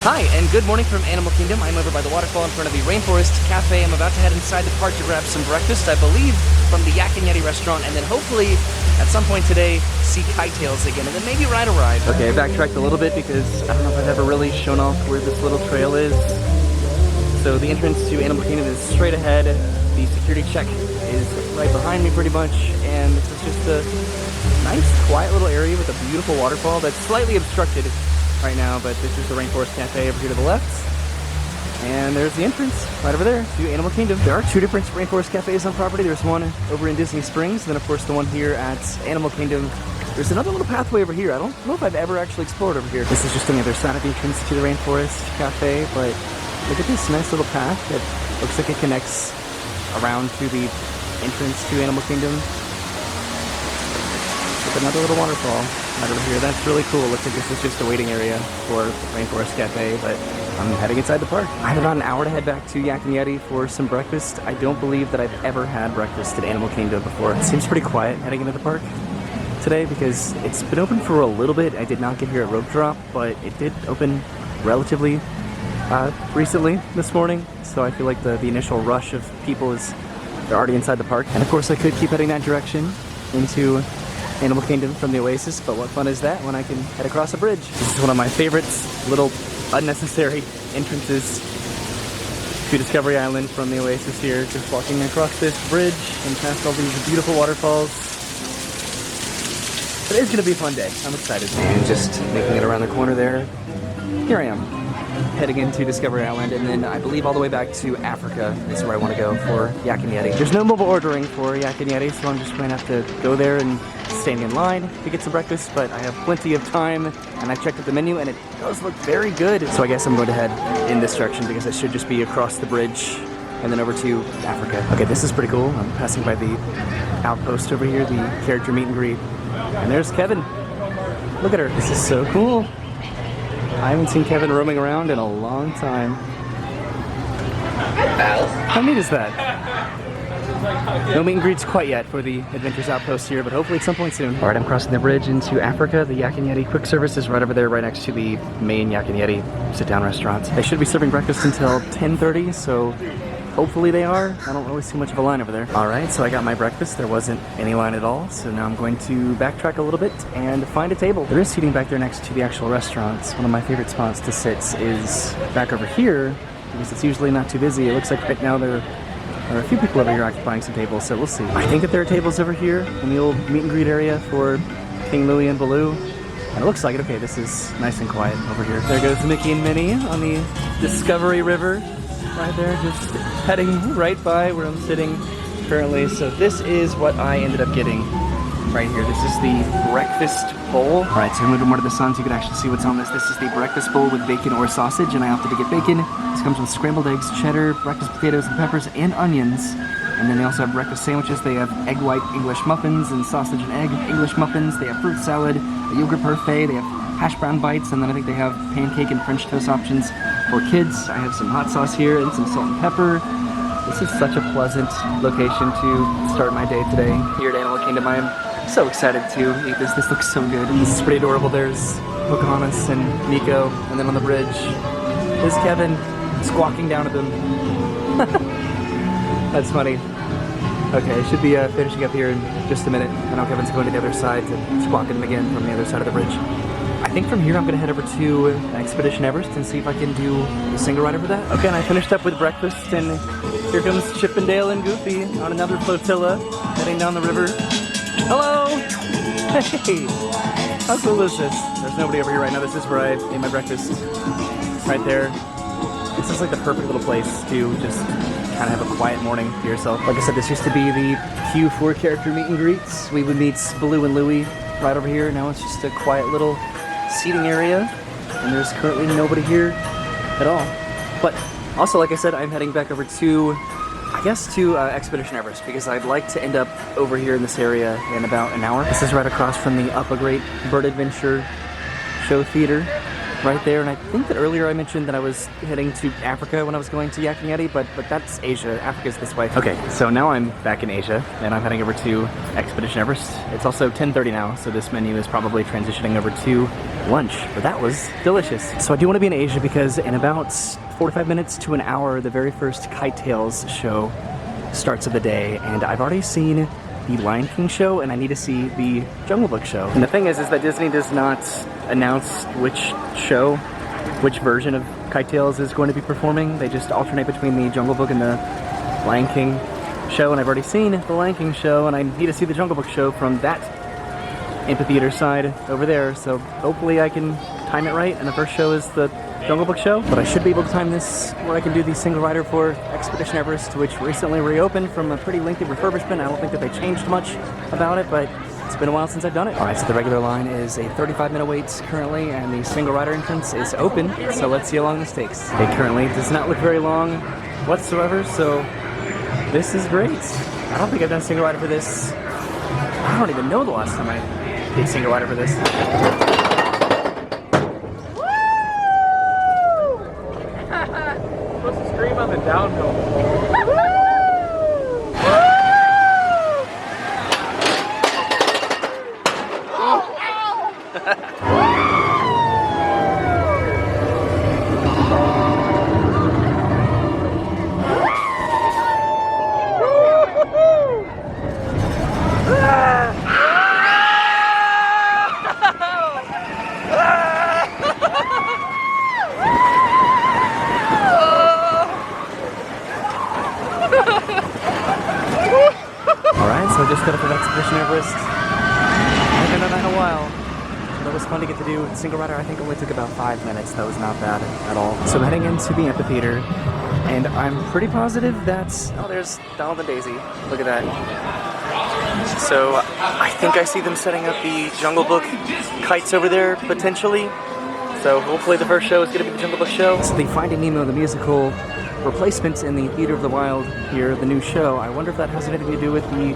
Hi, and good morning from Animal Kingdom. I'm over by the waterfall in front of the Rainforest Cafe. I'm about to head inside the park to grab some breakfast, I believe, from the Yak and Yeti restaurant, and then hopefully, at some point today, see KiteTails again, and then maybe ride a ride. Okay, I backtracked a little bit because I don't know if I've ever really shown off where this little trail is. So the entrance to Animal Kingdom is straight ahead. The security check is right behind me pretty much, and this is just a nice, quiet little area with a beautiful waterfall that's slightly obstructed right now, but this is the Rainforest Cafe over here to the left. And there's the entrance right over there to Animal Kingdom. There are two different Rainforest Cafes on property. There's one over in Disney Springs, and then of course the one here at Animal Kingdom. There's another little pathway over here. I don't know if I've ever actually explored over here. This is just on the other side of the entrance to the Rainforest Cafe, but look at this nice little path that looks like it connects around to the entrance to Animal Kingdom. With another little waterfall right over here. That's really cool. Looks like this is just a waiting area for Rainforest Cafe, but I'm heading inside the park. I have about an hour to head back to Yak and Yeti for some breakfast. I don't believe that I've ever had breakfast at Animal Kingdom before. It seems pretty quiet heading into the park today because it's been open for a little bit. I did not get here at rope drop, but it did open relatively recently this morning, so I feel like the initial rush of people is they're already inside the park. And of course I could keep heading that direction into Animal Kingdom from the Oasis, but what fun is that when I can head across a bridge? This is one of my favorites, little unnecessary entrances to Discovery Island from the Oasis here. Just walking across this bridge and past all these beautiful waterfalls. It is going to be a fun day. I'm excited. And just making it around the corner there, here I am, heading into Discovery Island, and then I believe all the way back to Africa is where I want to go for Yak and Yeti. There's no mobile ordering for Yak and Yeti, so I'm just going to have to go there and stand in line to get some breakfast, but I have plenty of time, and I checked out the menu, and it does look very good. So I guess I'm going to head in this direction because it should just be across the bridge and then over to Africa. Okay, this is pretty cool. I'm passing by the outpost over here, the character meet and greet, and there's Kevin. Look at her. This is so cool. I haven't seen Kevin roaming around in a long time. How neat is that? No meet and greets quite yet for the Adventures Outpost here, but hopefully at some point soon. Alright, I'm crossing the bridge into Africa. The Yak and Yeti quick service is right over there, right next to the main Yak and Yeti sit-down restaurant. They should be serving breakfast until 10:30, so hopefully they are. I don't really see much of a line over there. Alright, so I got my breakfast. There wasn't any line at all, so now I'm going to backtrack a little bit and find a table. There is seating back there next to the actual restaurant. One of my favorite spots to sit is back over here, because it's usually not too busy. It looks like right now there are a few people over here occupying some tables, so we'll see. I think that there are tables over here in the old meet and greet area for King Louie and Baloo. And it looks like it. Okay, this is nice and quiet over here. There goes Mickey and Minnie on the Discovery River. Right there, just heading right by where I'm sitting currently. So this is what I ended up getting right here. This is the breakfast bowl. All right, so I'm gonna do more to the sun so you can actually see what's on this. This is the breakfast bowl with bacon or sausage, and I opted to get bacon. This comes with scrambled eggs, cheddar, breakfast potatoes and peppers, and onions. And then they also have breakfast sandwiches. They have egg white English muffins and sausage and egg English muffins. They have fruit salad, a yogurt parfait. They have hash brown bites, and then I think they have pancake and French toast options for kids. I have some hot sauce here and some salt and pepper. This is such a pleasant location to start my day today here at Animal Kingdom. I am so excited to eat this. This looks so good. This is pretty adorable. There's Pocahontas and Nico, and then on the bridge is Kevin squawking down at them. That's funny. Okay, I should be finishing up here in just a minute. I know Kevin's going to the other side to squawk at him again from the other side of the bridge. I think from here I'm going to head over to Expedition Everest and see if I can do a single ride over that. Okay, and I finished up with breakfast, and here comes Chip and Dale and Goofy on another flotilla heading down the river. Hello! Hey! How cool is this? There's nobody over here right now. This is where I ate my breakfast. Right there. This is like the perfect little place to just kind of have a quiet morning to yourself. Like I said, this used to be the Q4 character meet and greets. We would meet Baloo and Louie right over here. Now it's just a quiet little seating area, and there's currently nobody here at all. But also, like I said, I'm heading back over to, I guess, to Expedition Everest, because I'd like to end up over here in this area in about an hour. This is right across from the Up a Great Bird Adventure Show Theater. right there. And I think that earlier I mentioned that I was heading to Africa when I was going to Yak and Yeti, but that's Asia. Africa's this way. Okay, so now I'm back in Asia, and I'm heading over to Expedition Everest. It's also 10:30 now, so this menu is probably transitioning over to lunch, but that was delicious. So I do want to be in Asia because in about 45 minutes to an hour, the very first KiteTails show starts of the day, and I've already seen the Lion King show, and I need to see the Jungle Book show. And the thing is that Disney does not announce which show, which version of KiteTails is going to be performing. They just alternate between the Jungle Book and the Lion King show, and I've already seen the Lion King show, and I need to see the Jungle Book show from that amphitheater side over there, so hopefully I can time it right, and the first show is the Jungle Book show. But I should be able to time this where I can do the single rider for Expedition Everest, which recently reopened from a pretty lengthy refurbishment. I don't think that they changed much about it, but it's been a while since I've done it. Alright, so the regular line is a 35-minute wait currently, and the single rider entrance is open, so let's see how long this takes. It currently does not look very long whatsoever, so this is great. I don't think I've done single rider for this. I don't even know the last time I did single rider for this. Supposed to scream on the downhill. Alright, so I just got up with Expedition Everest. I haven't done that in a while. That was fun to get to do. Single rider I think only took about 5 minutes. That was not bad at all. So I'm heading into the amphitheater, and I'm pretty positive that's... Oh, there's Donald and Daisy. Look at that. So I think I see them setting up the Jungle Book kites over there, potentially. So hopefully the first show is going to be the Jungle Book show. So the Finding Nemo, the musical replacements in the Theater of the Wild here, the new show. I wonder if that has anything to do with the...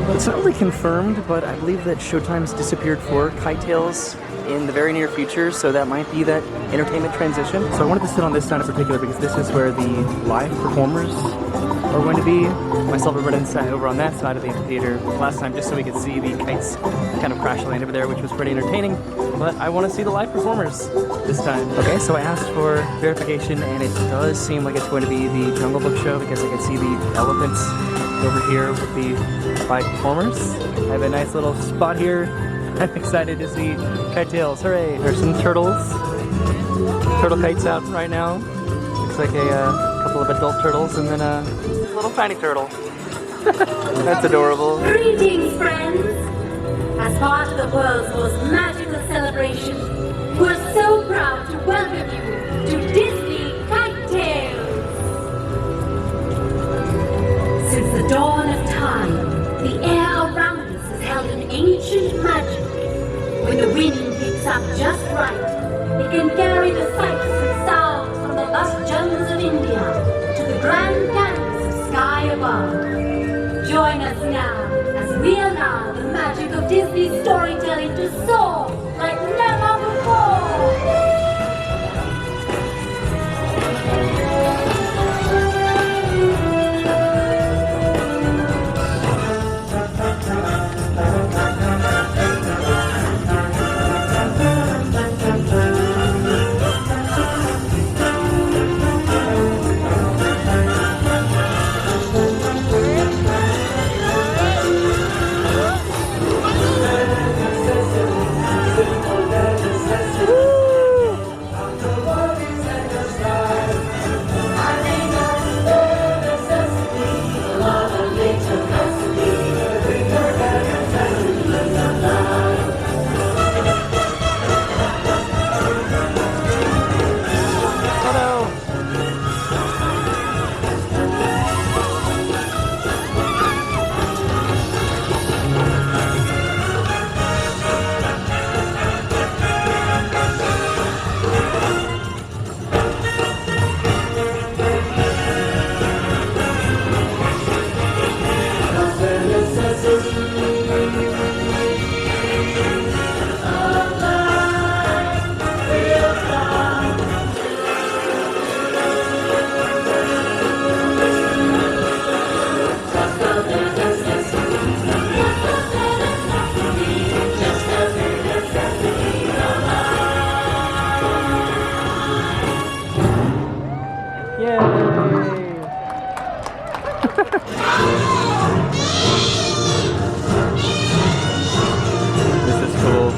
Well, it's not really confirmed, but I believe that Showtime's disappeared for KiteTails in the very near future, so that might be that entertainment transition. So I wanted to sit on this side in particular because this is where the live performers are going to be. Myself and Brennan sat over on that side of the amphitheater last time just so we could see the kites kind of crash land over there, which was pretty entertaining. But I want to see the live performers this time. Okay, so I asked for verification, and it does seem like it's going to be the Jungle Book show because I can see the elephants over here with the live performers. I have a nice little spot here. I'm excited to see KiteTails. Hooray! There's some turtles. Turtle kites out right now. Looks like a couple of adult turtles and then a little tiny turtle. That's adorable. Greetings, friends! As part of the world's most magical celebration, we're so proud to welcome you to Disney KiteTails! Since the dawn of time, the air around us has held an ancient magic. When the wind picks up just right, it can carry the sights and sounds from the lush jungles of India to the grand canvas of sky above. Join us now as we allow the magic of Disney storytelling to soar like never before! Yay! This is cool.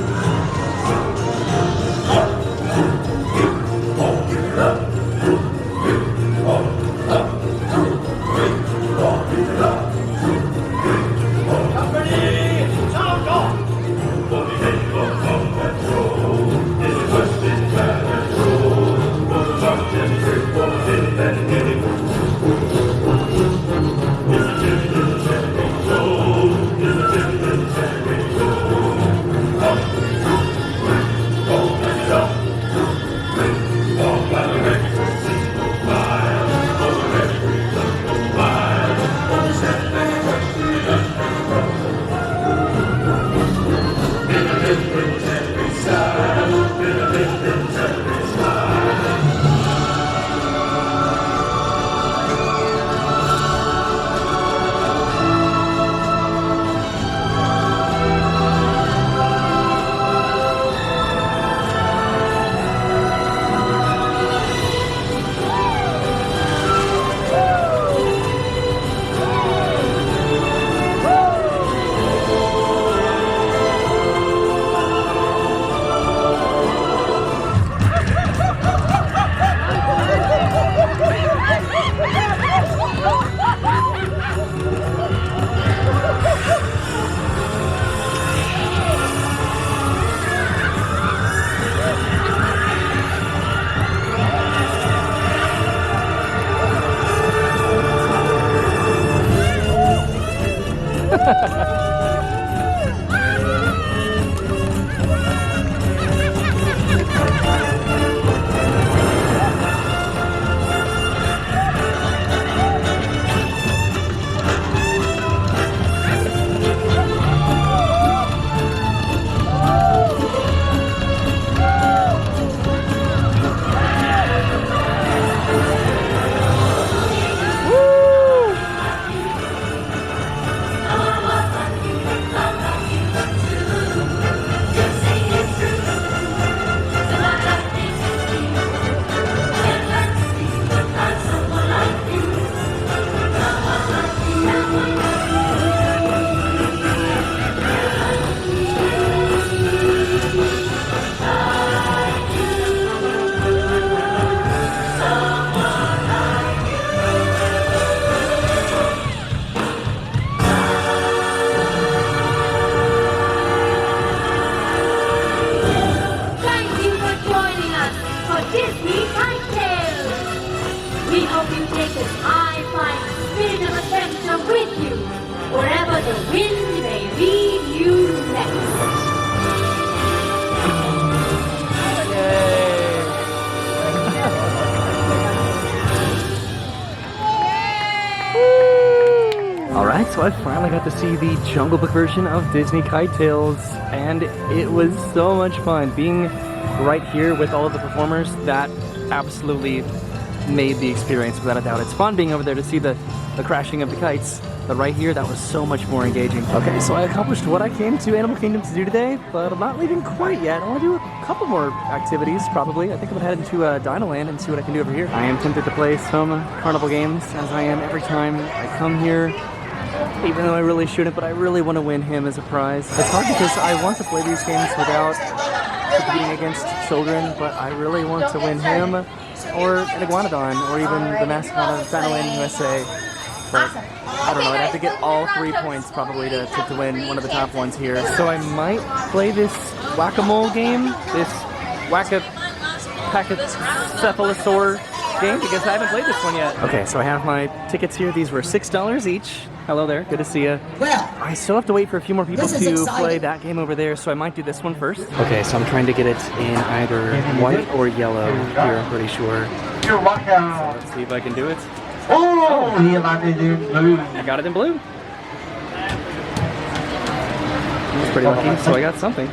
the wind may lead you next. Alright, so I finally got to see the Jungle Book version of Disney KiteTails, and it was so much fun. Being right here with all of the performers, that absolutely made the experience without a doubt. It's fun being over there to see the crashing of the kites, but right here, that was so much more engaging. Okay, so I accomplished what I came to Animal Kingdom to do today, but I'm not leaving quite yet. I want to do a couple more activities, probably. I think I'm gonna head into Dinoland and see what I can do over here. I am tempted to play some Carnival games, as I am every time I come here. Even though I really shouldn't, but I really want to win him as a prize. It's hard because I want to play these games without competing against children, but I really want to win him, or an Iguanodon, or even the mascot of Dinoland USA. But I don't know, I'd have to get all 3 points probably to win one of the top ones here. So I might play this whack-a-mole game, this whack-a-packet-cephalosaur game, because I haven't played this one yet. Okay, so I have my tickets here. These were $6 each. Hello there, good to see you. Well, I still have to wait for a few more people to play that game over there, so I might do this one first. Okay, so I'm trying to get it in either white or yellow here, I'm pretty sure. You're welcome. So let's see if I can do it. Oh, he landed in blue. I got it in blue. I was pretty lucky, so I got something.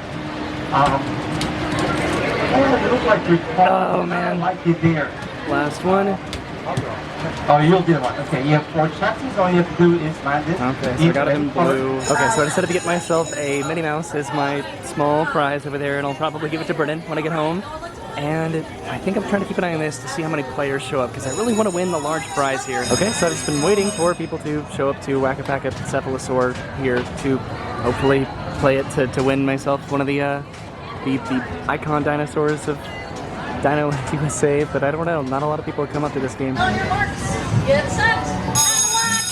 It looks like you Oh man. Like you there. Last one. Oh, you'll get one. Okay, you have 4 chances. All you have to do is land it. Okay, so I got it in blue. Okay, so I decided to get myself a Minnie Mouse as my small prize over there, and I'll probably give it to Brennan when I get home. and I think I'm trying to keep an eye on this to see how many players show up because I really want to win the large prize here. Okay, so I've just been waiting for people to show up to Whack-A-Pack Cephalosaur here to hopefully play it to win myself one of the icon dinosaurs of Dinoland USA, but I don't know, not a lot of people come up to this game. On your marks, get set, and watch!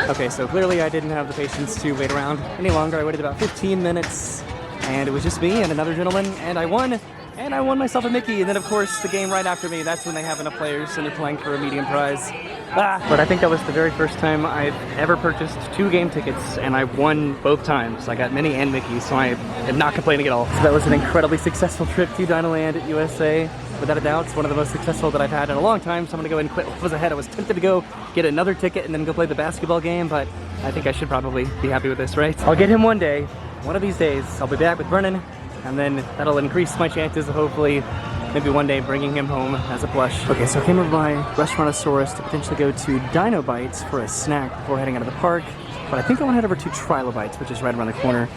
Okay, so clearly I didn't have the patience to wait around any longer. I waited about 15 minutes, and it was just me and another gentleman, and I won myself a Mickey. And then, of course, the game right after me, that's when they have enough players, and they're playing for a medium prize. But I think that was the very first time I've ever purchased 2 game tickets, and I won both times. I got Minnie and Mickey, so I am not complaining at all. So that was an incredibly successful trip to Dinoland USA. Without a doubt, it's one of the most successful that I've had in a long time, so I'm gonna go ahead and quit what was ahead. I was tempted to go get another ticket and then go play the basketball game, but I think I should probably be happy with this, right? I'll get him one day. One of these days, I'll be back with Brennan, and then that'll increase my chances of hopefully maybe one day bringing him home as a plush. Okay, so I came over by Restaurantosaurus to potentially go to Dino Bites for a snack before heading out of the park, but I think I want to head over to Trilobites, which is right around the corner.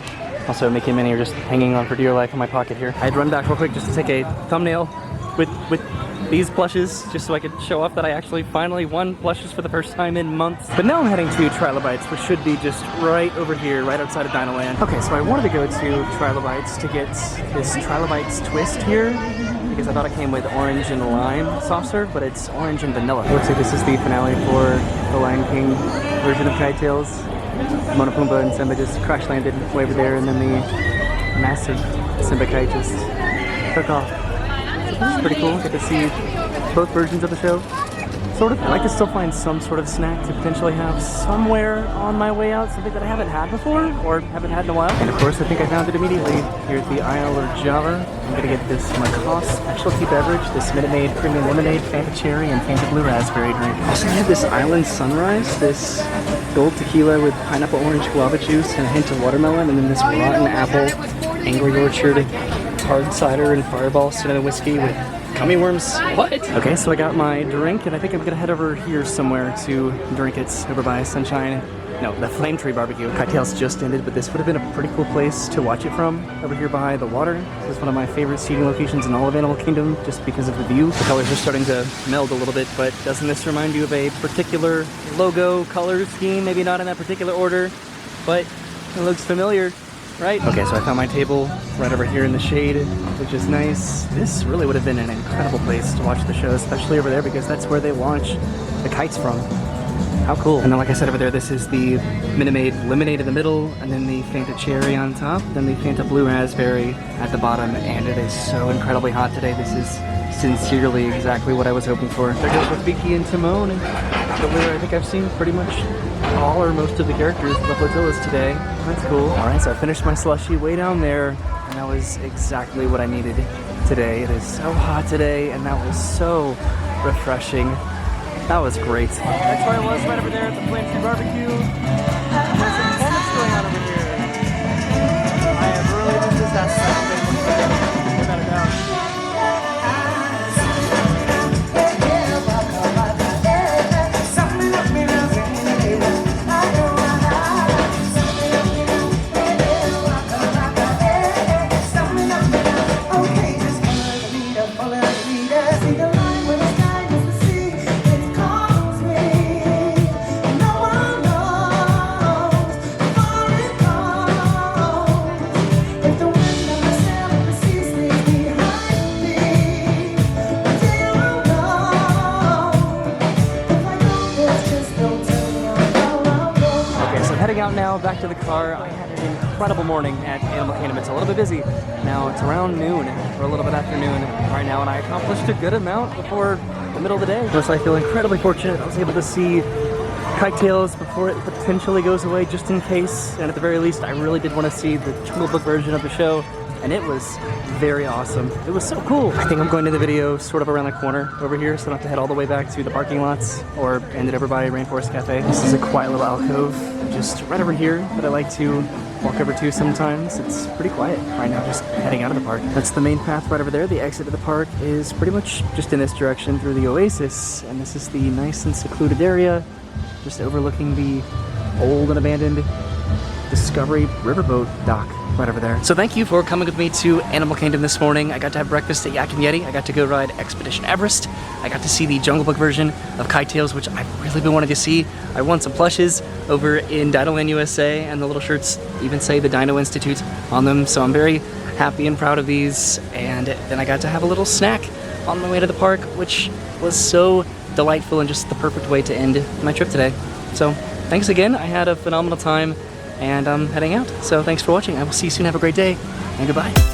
Also, Mickey and Minnie are just hanging on for dear life in my pocket here. I'd run back real quick just to take a thumbnail with these plushes, just so I could show off that I actually finally won plushes for the first time in months. But now I'm heading to Trilobites, which should be just right over here, right outside of Dinoland. Okay, so I wanted to go to Trilobites to get this Trilobites twist here, because I thought it came with orange and lime soft serve, but it's orange and vanilla. It looks like this is the finale for the Lion King version of KiteTails. Mona Pumbaa and Simba just crash landed way over there, and then the massive Simba kite just took off. So this is pretty cool. Get to see both versions of the show. Sort of. I'd like to still find some sort of snack to potentially have somewhere on my way out, something that I haven't had before or haven't had in a while. And of course, I think I found it immediately here at the Isle of Java. I'm gonna get this Macaw specialty beverage, this Minute Maid Premium Lemonade, Fanta Cherry, and Fanta Blue Raspberry drink. Also, I have this Island Sunrise, this gold tequila with pineapple orange guava juice and a hint of watermelon, and then this rotten apple, Angry Orchard, hard cider, and Fireball cinnamon whiskey with gummy worms. What? Okay, so I got my drink, and I think I'm gonna head over here somewhere to drink it over by Sunshine. No, the Flame Tree Barbecue. KiteTails just ended, but this would have been a pretty cool place to watch it from, over here by the water. This is one of my favorite seating locations in all of Animal Kingdom, just because of the view. The colors are starting to meld a little bit, but doesn't this remind you of a particular logo color scheme? Maybe not in that particular order, but it looks familiar, right? Okay, so I found my table right over here in the shade, which is nice. This really would have been an incredible place to watch the show, especially over there, because that's where they launch the kites from. How cool. And then, like I said over there, this is the Minute Maid Lemonade in the middle, and then the Fanta Cherry on top, then the Fanta Blue Raspberry at the bottom, and it is so incredibly hot today. This is sincerely exactly what I was hoping for. There goes with Vicky and Timon, and I think I've seen pretty much all or most of the characters of the flotillas today. That's cool. Alright, so I finished my slushie way down there, and that was exactly what I needed today. It is so hot today, and that was so refreshing. That was great. That's where I was, right over there at the Flame Tree Barbecue. There's some performance going on over here. I have really been disastrous. Without a doubt. Out now, back to the car. I had an incredible morning at Animal Kingdom. It's a little bit busy. Now it's around noon, or a little bit after noon right now, and I accomplished a good amount before the middle of the day. Plus, I feel incredibly fortunate I was able to see KiteTails before it potentially goes away, just in case. And at the very least, I really did want to see the Jungle Book version of the show. and it was very awesome. It was so cool. I think I'm going to the video sort of around the corner over here, so I don't have to head all the way back to the parking lots or end it over by Rainforest Cafe. This is a quiet little alcove just right over here that I like to walk over to sometimes. It's pretty quiet right now, just heading out of the park. That's the main path right over there. The exit of the park is pretty much just in this direction through the oasis, and this is the nice and secluded area just overlooking the old and abandoned Discovery riverboat dock right over there. So thank you for coming with me to Animal Kingdom this morning. I got to have breakfast at Yak and Yeti. I got to go ride Expedition Everest. I got to see the Jungle Book version of KiteTails, which I've really been wanting to see. I won some plushes over in Dinoland USA, and the little shirts even say the Dino Institute on them, so I'm very happy and proud of these. And then I got to have a little snack on my way to the park, which was so delightful and just the perfect way to end my trip today. So thanks again. I had a phenomenal time, and I'm heading out. So thanks for watching. I will see you soon. Have a great day, and goodbye.